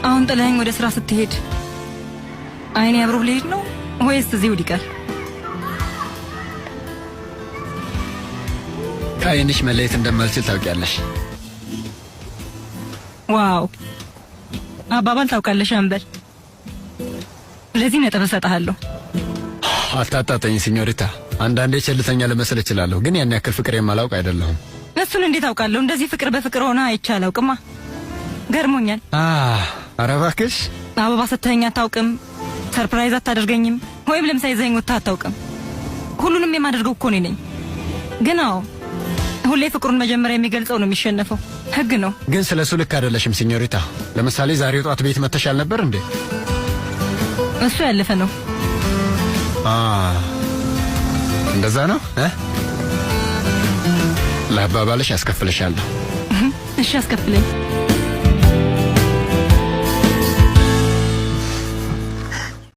አሁን ጥለኸኝ ወደ ስራ ስትሄድ አይኔ አብሮ ሊሄድ ነው ወይስ እዚሁ ሊቀር? ከአይንሽ መለየት እንደማልችል ታውቂያለሽ። ዋው አባባል ታውቃለሽ አንበል። ለዚህ ነጥብ እሰጥሃለሁ። አታጣጠኝ ሲኞሪታ። አንዳንዴ ቸልተኛ ልመስል እችላለሁ፣ ግን ያን ያክል ፍቅር የማላውቅ አይደለሁም። እሱን እንዴት አውቃለሁ? እንደዚህ ፍቅር በፍቅር ሆነ አይቼ አላውቅማ። ገርሞኛል። ኧረ እባክሽ። አበባ ሰጥተኸኝ አታውቅም፣ ሰርፕራይዝ አታደርገኝም፣ ወይም ለምሳ ይዘኸኝ ወጥተህ አታውቅም። ሁሉንም የማደርገው እኮ እኔ ነኝ። ግን አዎ ሁሌ ፍቅሩን መጀመሪያ የሚገልጸው ነው የሚሸነፈው። ህግ ነው። ግን ስለሱ ልክ አይደለሽም ሲኞሪታ። ለምሳሌ ዛሬ ጧት ቤት መተሻል ነበር እንዴ? እሱ ያለፈ ነው። እንደዛ ነው። ለአባባልሽ ያስከፍልሻለሁ። እሺ አስከፍለኝ።